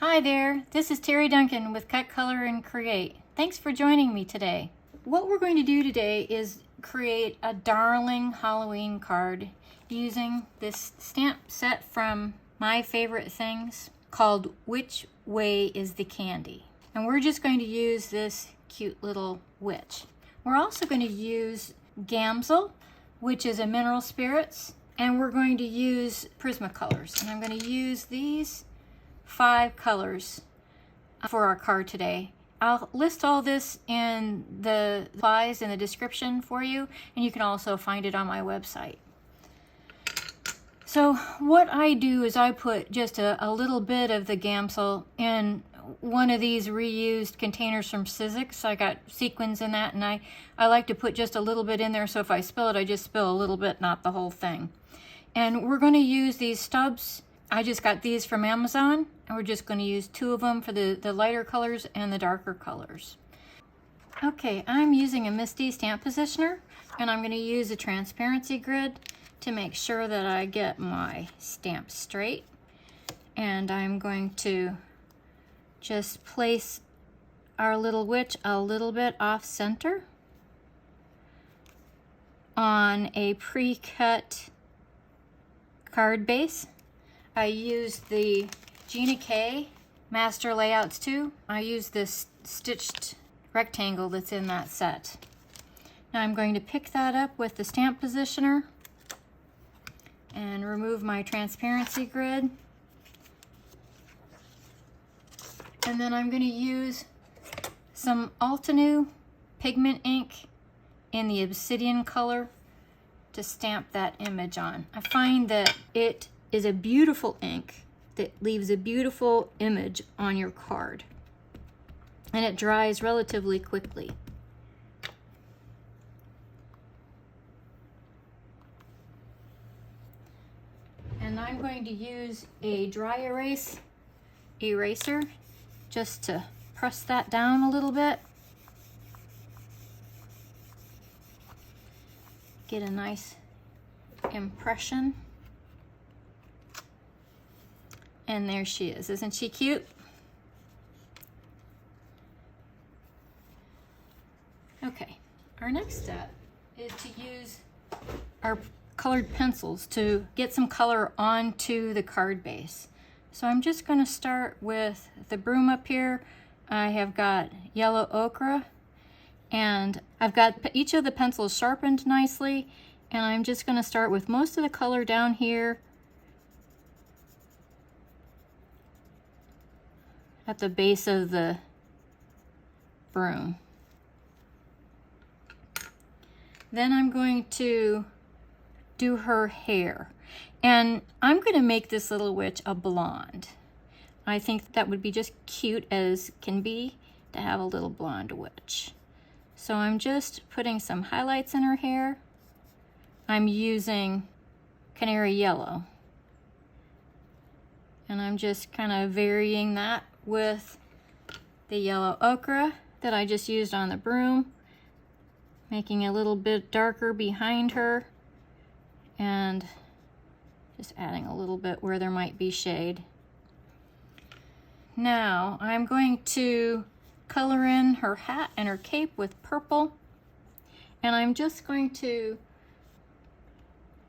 Hi there, this is Terry Duncan with Cut, Color, and Create. Thanks for joining me today. What we're going to do today is create a darling Halloween card using this stamp set from My Favorite Things called Which Way is the Candy? And we're just going to use this cute little witch. We're also going to use gamsol, which is a mineral spirits, and we're going to use prismacolors. And I'm going to use these 5 colors for our card today. I'll list all this in the slides in the description for you, and you can also find it on my website. So what I do is I put just a little bit of the gamsol in one of these reused containers from Sizzix. I got sequins in that, and I like to put just a little bit in there, so if I spill it, I just spill a little bit, not the whole thing. And we're going to use these stubs. I just got these from Amazon, and we're just going to use 2 of them for the lighter colors and the darker colors. Okay, I'm using a Misty stamp positioner, and I'm going to use a transparency grid to make sure that I get my stamp straight. And I'm going to just place our little witch a little bit off center on a pre-cut card base. I used the Gina K Master Layouts too. I used this stitched rectangle that's in that set. Now I'm going to pick that up with the stamp positioner and remove my transparency grid. And then I'm going to use some Altenew pigment ink in the obsidian color to stamp that image on. I find that it is a beautiful ink that leaves a beautiful image on your card, and it dries relatively quickly. And I'm going to use a dry erase eraser just to press that down a little bit. Get a nice impression. And there she is. Isn't she cute? Okay, our next step is to use our colored pencils to get some color onto the card base. So I'm just going to start with the broom up here. I have got yellow ochre, and I've got each of the pencils sharpened nicely, and I'm just going to start with most of the color down here at the base of the broom. Then I'm going to do her hair. And I'm going to make this little witch a blonde. I think that would be just cute as can be to have a little blonde witch. So I'm just putting some highlights in her hair. I'm using canary yellow. And I'm just kind of varying that with the yellow ochre that I just used on the broom, making a little bit darker behind her, and just adding a little bit where there might be shade. Now I'm going to color in her hat and her cape with purple, and I'm just going to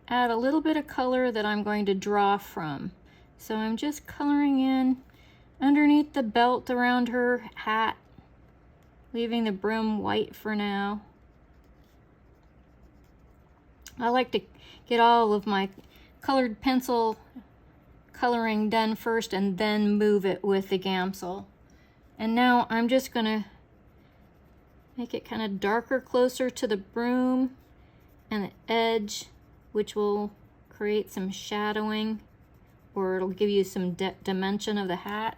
add a little bit of color that I'm going to draw from. So I'm just coloring in underneath the belt around her hat, leaving the brim white for now. I like to get all of my colored pencil coloring done first and then move it with the gamsol. And now I'm just gonna make it kind of darker closer to the broom and the edge, which will create some shadowing, or it'll give you some dimension of the hat.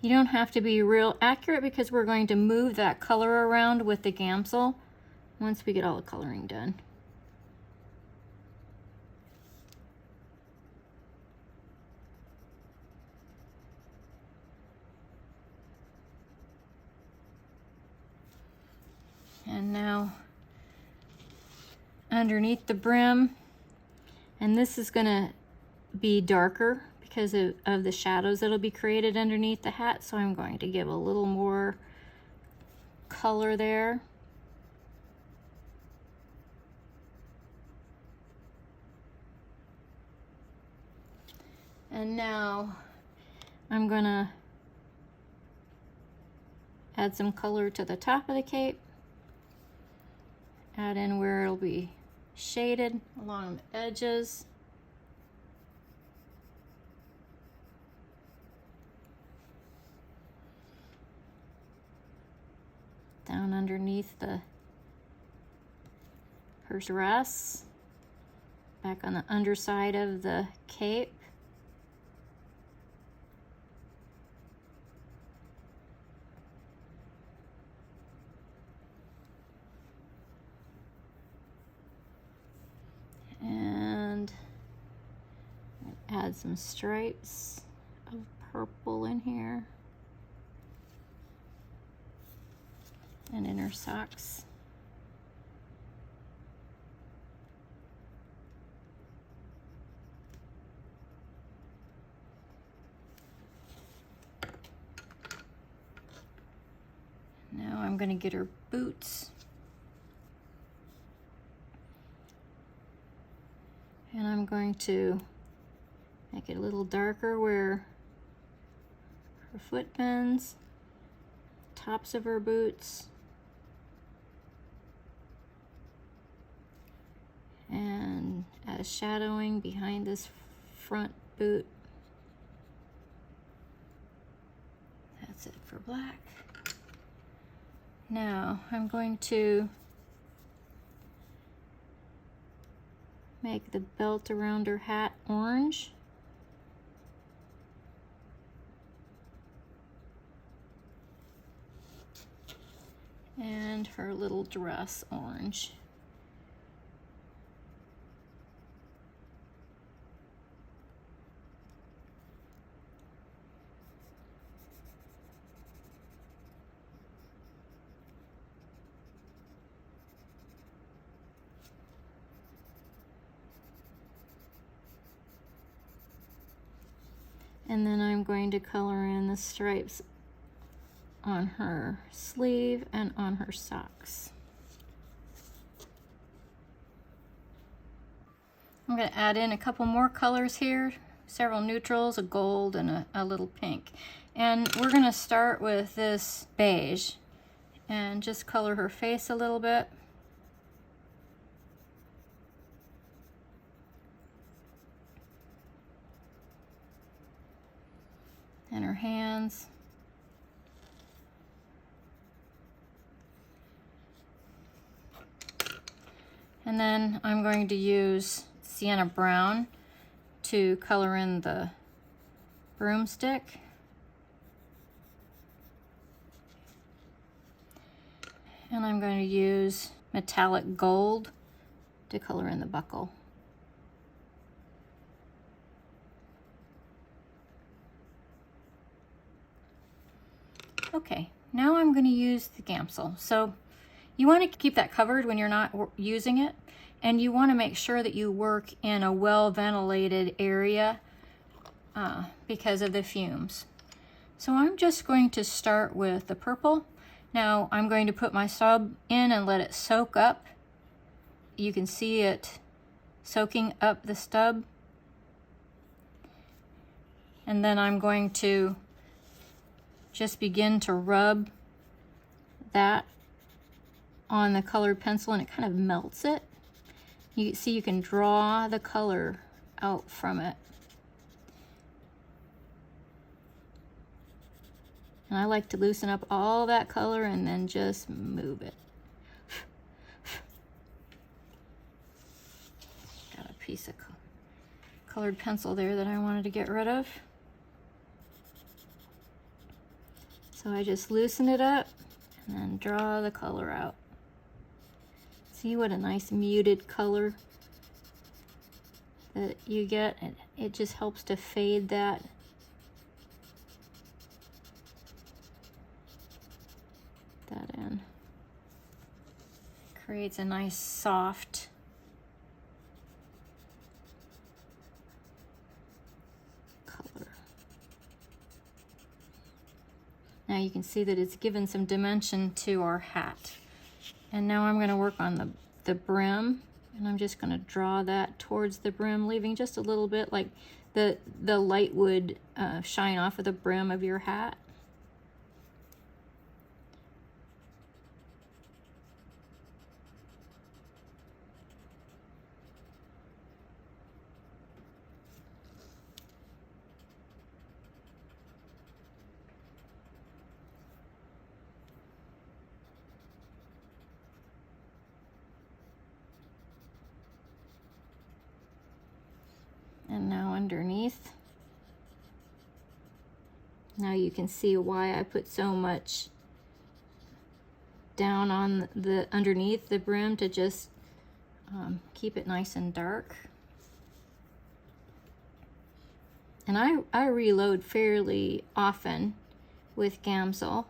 You don't have to be real accurate because we're going to move that color around with the gamsol once we get all the coloring done. And now underneath the brim, and this is gonna be darker because of the shadows that'll be created underneath the hat, so I'm going to give a little more color there. And now I'm gonna add some color to the top of the cape, add in where it'll be shaded along the edges. Down underneath her dress, back on the underside of the cape. And add some stripes of purple in here. And in her socks. Now I'm going to get her boots. And I'm going to make it a little darker where her foot bends, tops of her boots, and add shadowing behind this front boot. That's it for black. Now I'm going to make the belt around her hat orange. And her little dress orange. And then I'm going to color in the stripes on her sleeve and on her socks. I'm going to add in a couple more colors here, several neutrals, a gold, and a little pink. And we're going to start with this beige and just color her face a little bit. And her hands. And then I'm going to use sienna brown to color in the broomstick. And I'm going to use metallic gold to color in the buckle. Okay, now I'm going to use the gamsol. So you want to keep that covered when you're not using it, and you want to make sure that you work in a well-ventilated area because of the fumes. So I'm just going to start with the purple. Now I'm going to put my sub in and let it soak up. You can see it soaking up the stub. And then I'm going to just begin to rub that on the colored pencil, and it kind of melts it. You see, you can draw the color out from it. And I like to loosen up all that color and then just move it. Got a piece of colored pencil there that I wanted to get rid of. So I just loosen it up and then draw the color out. See what a nice muted color that you get? And it just helps to fade that. In. creates a nice soft color. Now you can see that it's given some dimension to our hat. And now I'm going to work on the brim, and I'm just going to draw that towards the brim, leaving just a little bit like the light would shine off of the brim of your hat. And now underneath, now you can see why I put so much down on the underneath the brim to just keep it nice and dark. And I reload fairly often with gamsol.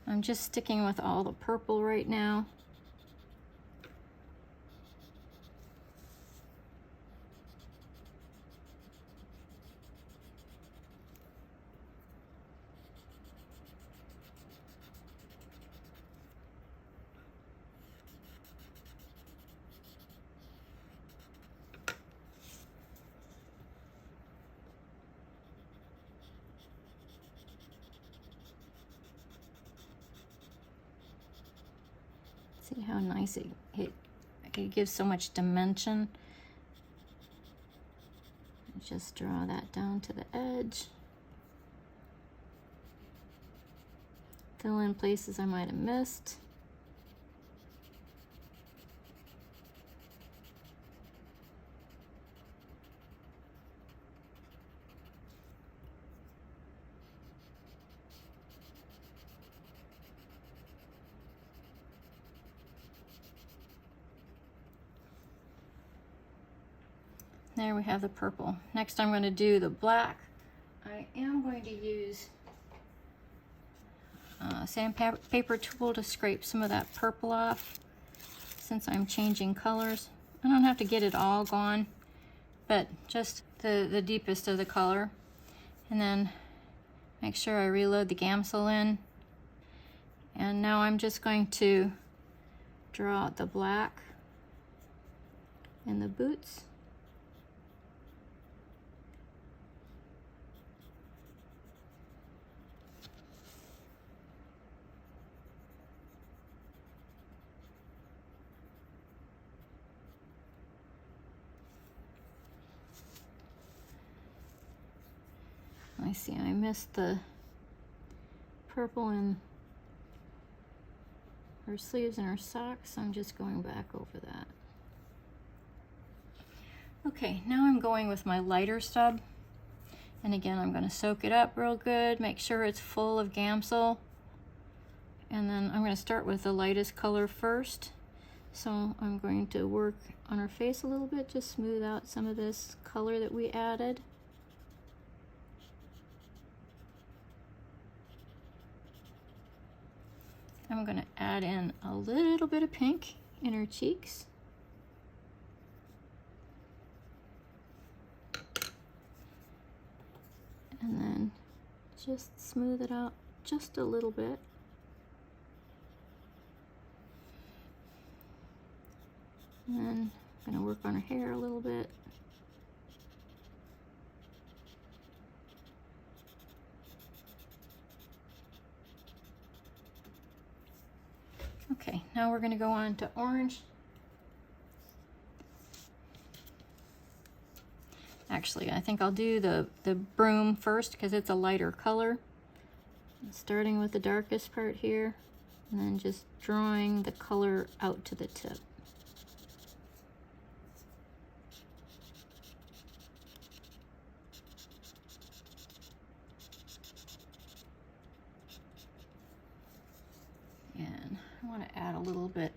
I'm just sticking with all the purple right now. See how nice it gives so much dimension. Just draw that down to the edge. Fill in places I might have missed. There we have the purple. Next I'm going to do the black. I am going to use a sandpaper tool to scrape some of that purple off since I'm changing colors. I don't have to get it all gone, but just the deepest of the color. And then make sure I reload the gamsol in. And now I'm just going to draw out the black in the boots. I see I missed the purple in her sleeves and her socks. I'm just going back over that. Okay, now I'm going with my lighter stub. And again, I'm going to soak it up real good, make sure it's full of gamsol. And then I'm going to start with the lightest color first. So I'm going to work on her face a little bit, just smooth out some of this color that we added. I'm going to add in a little bit of pink in her cheeks. And then just smooth it out just a little bit. And then I'm going to work on her hair a little bit. Okay, now we're going to go on to orange. Actually, I think I'll do the broom first because it's a lighter color. Starting with the darkest part here, and then just drawing the color out to the tip. And I want to add a little bit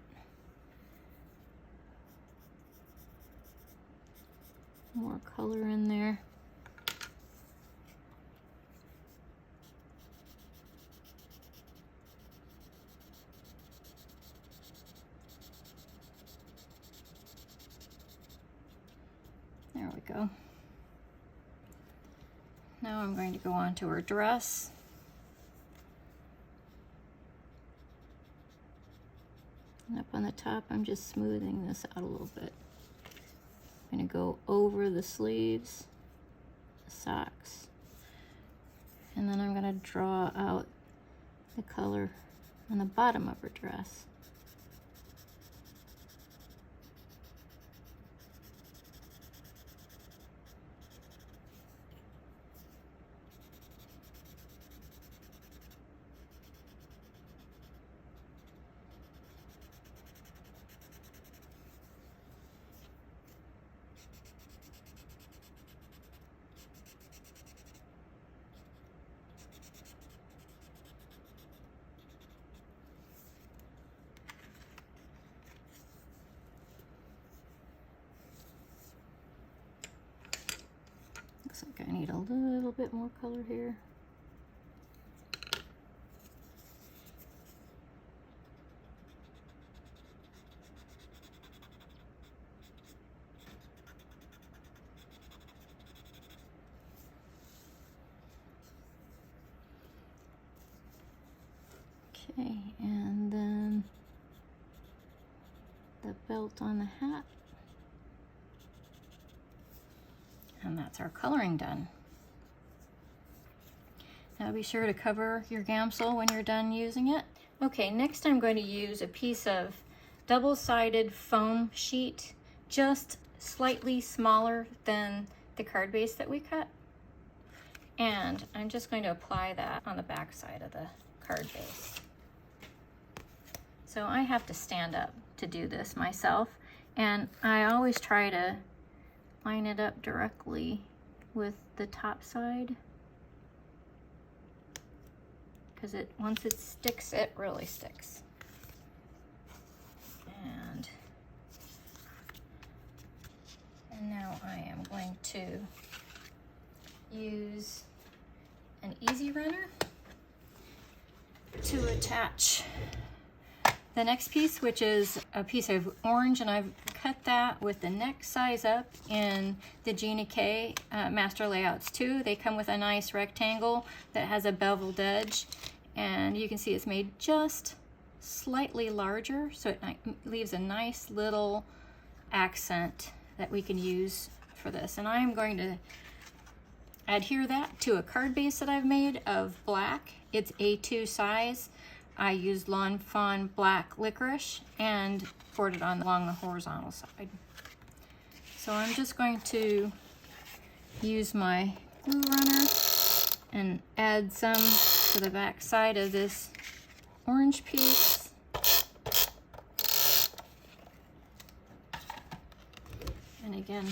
more color in there. There we go. Now I'm going to go on to her dress. And up on the top, I'm just smoothing this out a little bit. I'm going to go over the sleeves, the socks, and then I'm going to draw out the color on the bottom of her dress. Looks like I need a little bit more color here. Okay, and then the belt on the hat. And that's our coloring done. Now be sure to cover your gamsol when you're done using it. Okay, next I'm going to use a piece of double-sided foam sheet, just slightly smaller than the card base that we cut. And I'm just going to apply that on the back side of the card base. So I have to stand up to do this myself, and I always try to line it up directly with the top side, because once it sticks, it really sticks. And now I am going to use an easy runner to attach the next piece, which is a piece of orange, and I've cut that with the neck size up in the Gina K Master Layouts 2. They come with a nice rectangle that has a beveled edge, and you can see it's made just slightly larger, so it leaves a nice little accent that we can use for this. And I am going to adhere that to a card base that I've made of black. It's A2 size. I used Lawn Fawn Black Licorice and poured it on along the horizontal side. So I'm just going to use my glue runner and add some to the back side of this orange piece. And again,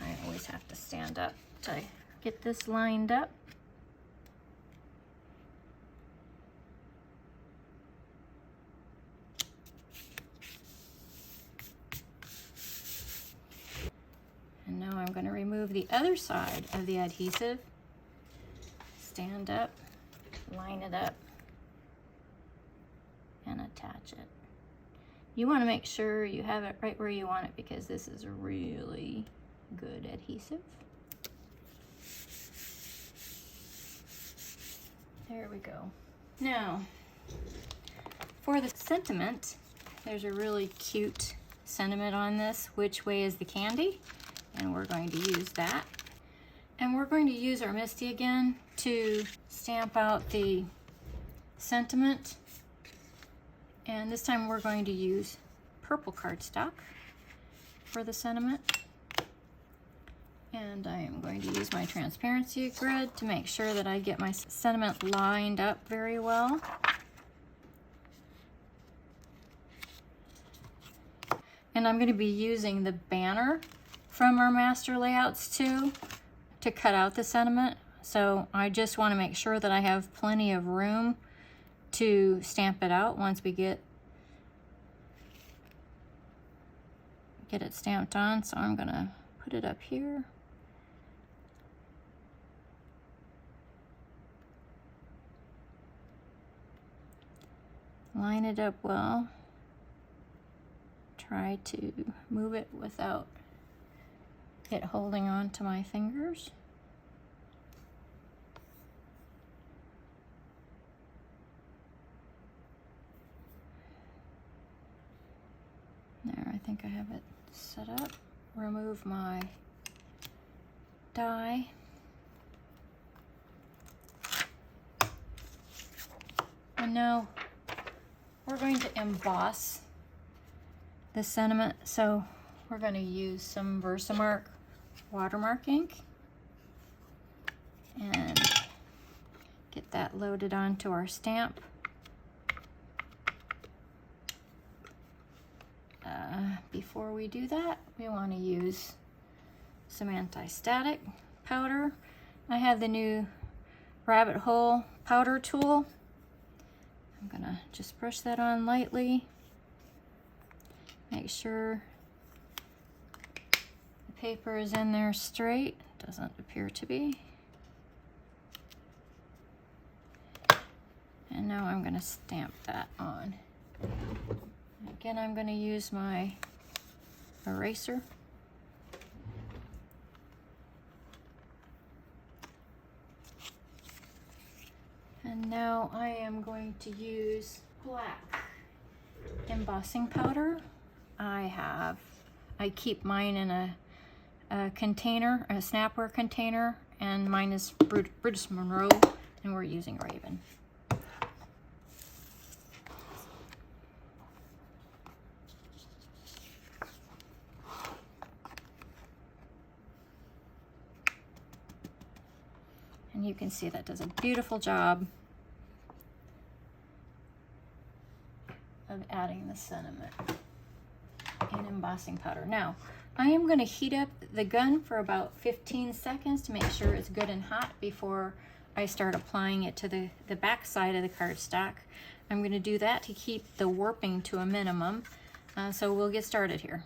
I always have to stand up to get this lined up. And now I'm going to remove the other side of the adhesive. Stand up, line it up, and attach it. You want to make sure you have it right where you want it, because this is a really good adhesive. There we go. Now, for the sentiment, there's a really cute sentiment on this, "Which way is the candy?" And we're going to use that. And we're going to use our Misty again to stamp out the sentiment. And this time we're going to use purple cardstock for the sentiment. And I am going to use my transparency grid to make sure that I get my sentiment lined up very well. And I'm going to be using the banner from our Master Layouts 2 to cut out the sentiment. So I just want to make sure that I have plenty of room to stamp it out once we get it stamped on. So I'm going to put put it up here. Line it up well. Try to move it without it holding on to my fingers. There, I think I have it set up. Remove my die. And now we're going to emboss the sentiment, so we're going to use some Versamark watermark ink and get that loaded onto our stamp. Before we do that, we want to use some anti-static powder. I have the new rabbit hole powder tool. I'm gonna just brush that on lightly. Make sure the paper is in there straight. Doesn't appear to be. And now I'm gonna stamp that on. Again, I'm gonna use my eraser. And now I am going to use black embossing powder. I keep mine in a container, a snapware container, and mine is British Monroe, and we're using Raven. And you can see that does a beautiful job of adding the sentiment in embossing powder. Now, I am going to heat up the gun for about 15 seconds to make sure it's good and hot before I start applying it to the back side of the cardstock. I'm going to do that to keep the warping to a minimum. So we'll get started here.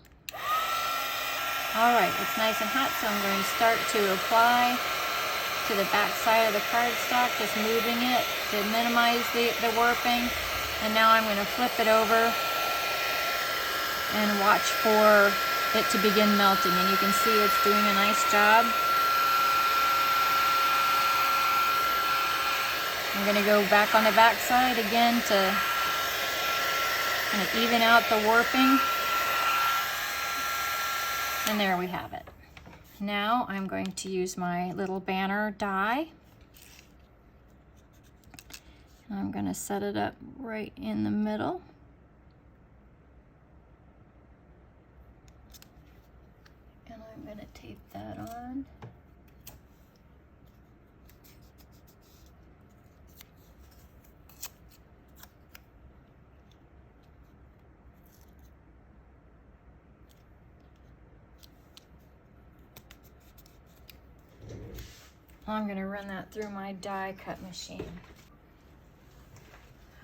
All right, it's nice and hot, so I'm going to start to apply to the back side of the cardstock, just moving it to minimize the warping. And now I'm going to flip it over and watch for it to begin melting. And you can see it's doing a nice job. I'm going to go back on the back side again to kind of even out the warping. And there we have it. Now I'm going to use my little banner die. I'm going to set it up right in the middle. And I'm going to tape that on. I'm going to run that through my die cut machine.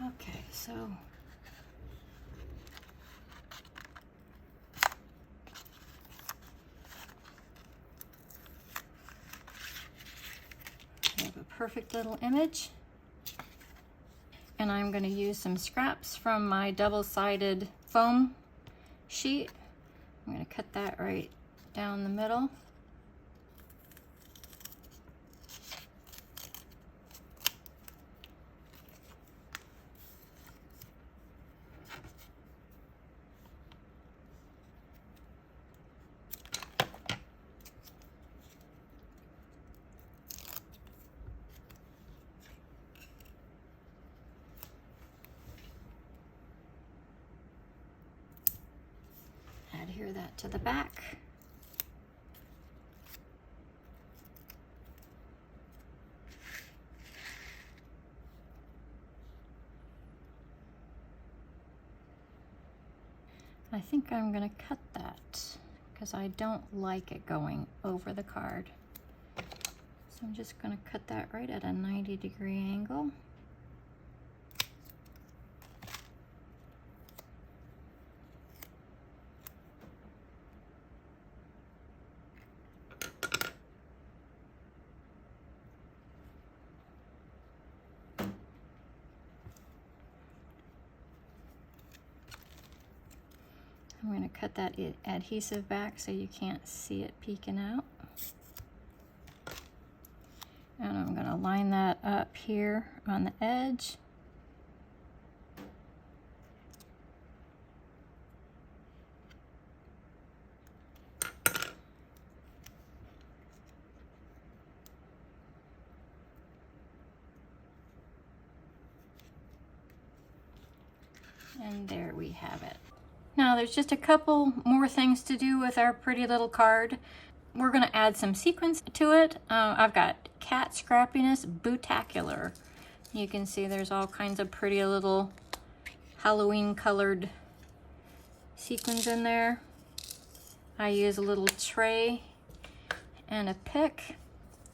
Okay, so I have a perfect little image. And I'm going to use some scraps from my double-sided foam sheet. I'm going to cut that right down the middle. Adhere that to the back. I think I'm going to cut that because I don't like it going over the card. So I'm just going to cut that right at a 90-degree angle. I'm going to cut that adhesive back so you can't see it peeking out. And I'm going to line that up here on the edge. And there we have it. Now there's just a couple more things to do with our pretty little card. We're going to add some sequins to it. I've got Cat Scrappiness Bootacular. You can see there's all kinds of pretty little Halloween colored sequins in there. I use a little tray and a pick.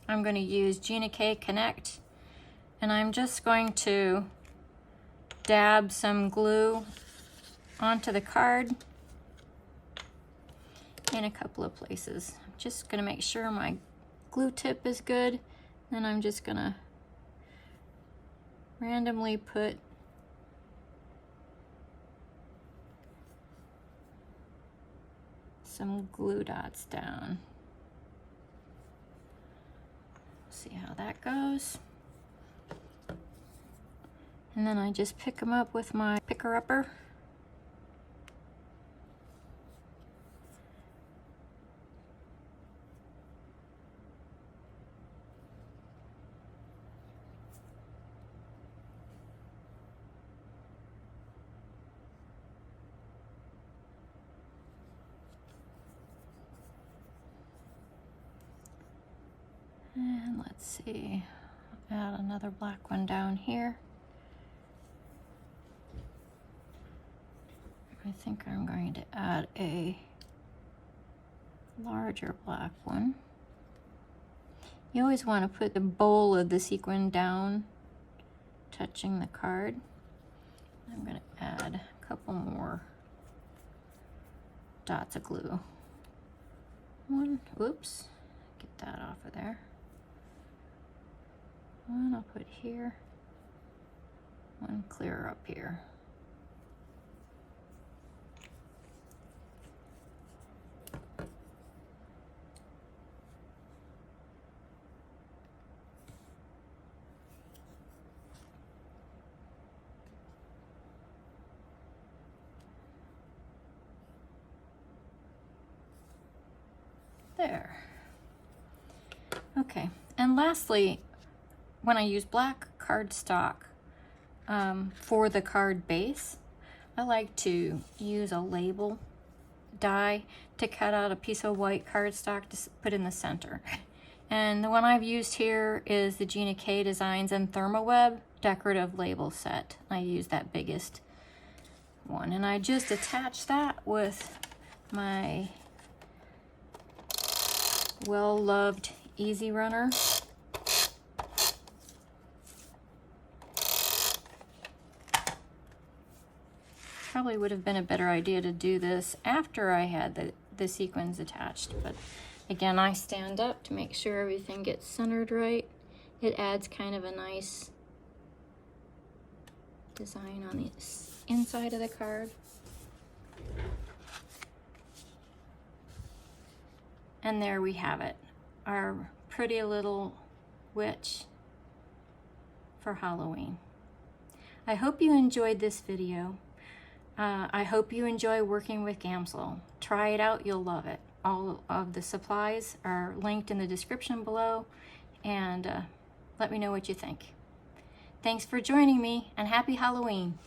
I'm going to use Gina K Connect, and I'm just going to dab some glue onto the card in a couple of places. I'm just going to make sure my glue tip is good. Then I'm just going to randomly put some glue dots down. See how that goes. And then I just pick them up with my picker-upper. And let's see, add another black one down here. I think I'm going to add a larger black one. You always want to put the bowl of the sequin down, touching the card. I'm going to add a couple more dots of glue. One, oops, get that off of there. One I'll put here, one clear up here. There. Okay, and lastly, when I use black cardstock for the card base, I like to use a label die to cut out a piece of white cardstock to put in the center. And the one I've used here is the Gina K Designs and ThermoWeb decorative label set. I use that biggest one, and I just attach that with my well-loved Easy Runner. Probably would have been a better idea to do this after I had the sequins attached, but again, I stand up to make sure everything gets centered right. It adds kind of a nice design on the inside of the card. And there we have it, our pretty little witch for Halloween. I hope you enjoyed this video. I hope you enjoy working with gamsol. Try it out, you'll love it. All of the supplies are linked in the description below, and let me know what you think. Thanks for joining me, and happy Halloween.